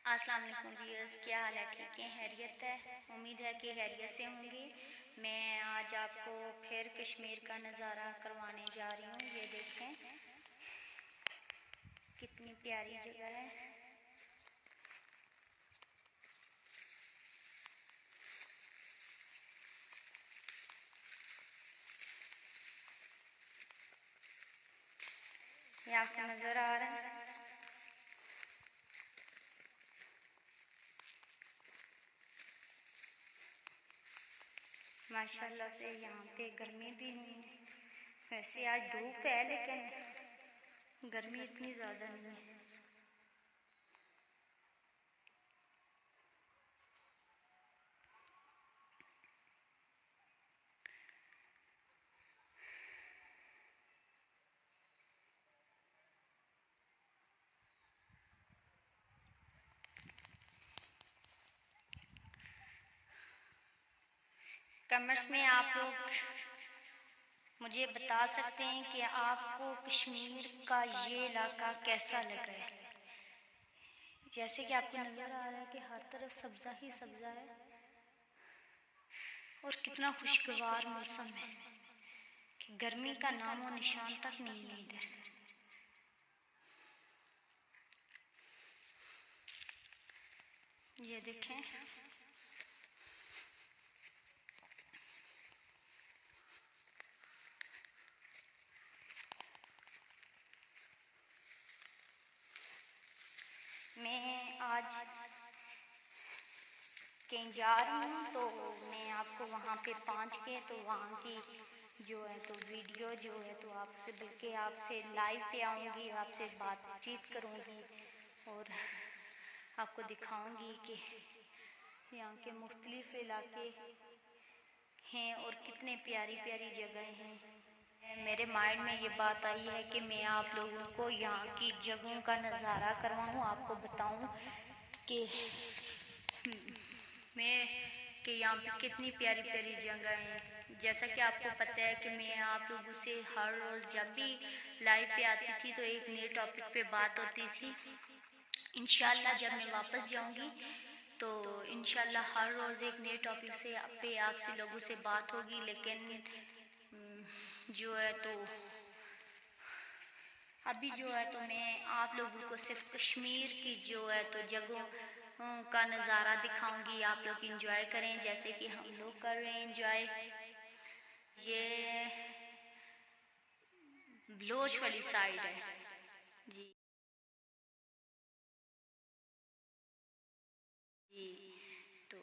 अस्सलाम वालेकुम व्यूअर्स, क्या हाल है? ठीक है, खैरियत है? उम्मीद है कि खैरियत से होंगे। मैं आज आपको फिर कश्मीर का नज़ारा करवाने जा रही हूँ। ये देखें कितनी प्यारी जगह है। ये आपको नज़र आ रहा है। माशाल्लाह से यहाँ पे गर्मी भी नहीं है। वैसे आज धूप है लेकिन गर्मी इतनी ज़्यादा नहीं है। कमेंट्स में आप लोग मुझे बता सकते हैं कि आपको कश्मीर का ये इलाका कैसा लग रहा है। जैसे कि आपको नज़र आ रहा है कि हर तरफ सब्ज़ा ही सब्ज़ा है और कितना खुशगवार मौसम है कि गर्मी का नामो निशान तक नहीं है इधर। ये देखें मैं आज कहीं जा रही हूँ तो मैं आपको वहाँ पे पहुँच के तो वहाँ की जो है तो वीडियो जो है तो आपसे बल्कि आपसे लाइव पे आऊँगी, आपसे बातचीत करूँगी और आपको दिखाऊँगी कि यहाँ के मुख्तलिफ इलाके हैं और कितने प्यारी प्यारी जगह हैं। मेरे माइंड में ये बात आई है कि मैं आप लोगों को यहाँ की जगहों का नज़ारा करवाऊँ, आपको बताऊँ कि यहाँ पे कितनी प्यारी प्यारी जगह हैं। जैसा कि आपको पता है कि मैं आप लोगों से हर रोज़ जब भी लाइव पे आती थी तो एक नए टॉपिक पे बात होती थी। इंशाल्लाह जब मैं वापस जाऊंगी तो इंशाल्लाह हर रोज़ एक नए टॉपिक से पे आपसे लोगों से बात होगी। लेकिन जो है तो अभी जो है तो मैं आप लोगों को सिर्फ कश्मीर की जो है तो जगहों का नज़ारा दिखाऊंगी। आप लोग इंजॉय करें जैसे कि हम लोग कर रहे हैं इंजॉय। ये बलोच वाली साइड है जी जी। तो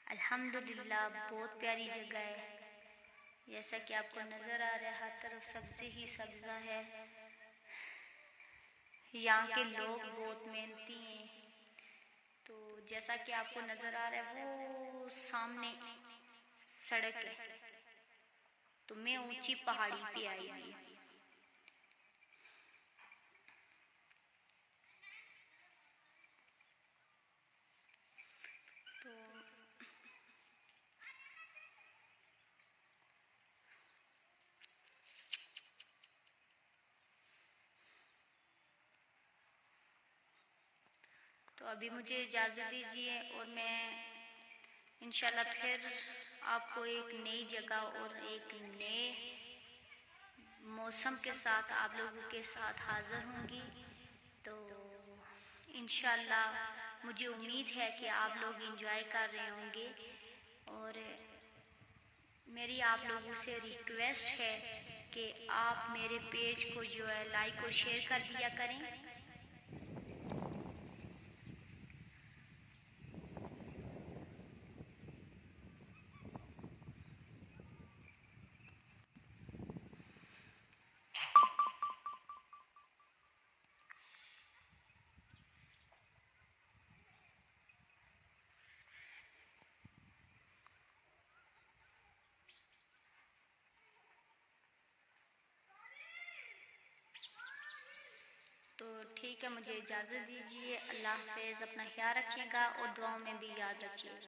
अल्हम्दुलिल्लाह बहुत प्यारी जगह है। जैसा कि आपको नज़र आ रहा है हर तरफ सब्ज़ी ही सब्ज़ा है। यहाँ के लोग बहुत मेहनती हैं। तो जैसा कि आपको नज़र आ रहा है वो सामने सड़क है तो मैं ऊंची पहाड़ी पे आई हुई हूँ। तो अभी मुझे इजाज़त दीजिए और मैं इंशाल्लाह फिर आपको एक नई जगह और एक नए मौसम के साथ आप लोगों के साथ हाज़िर होंगी। तो इंशाल्लाह मुझे उम्मीद है कि आप लोग एंजॉय कर रहे होंगे और मेरी आप लोगों से रिक्वेस्ट है कि आप मेरे पेज को जो है लाइक और शेयर कर दिया करें। तो ठीक है, मुझे इजाज़त दीजिए। अल्लाह हाफ़िज़। अपना ख्याल रखिएगा और दुआओं में भी याद रखिएगा।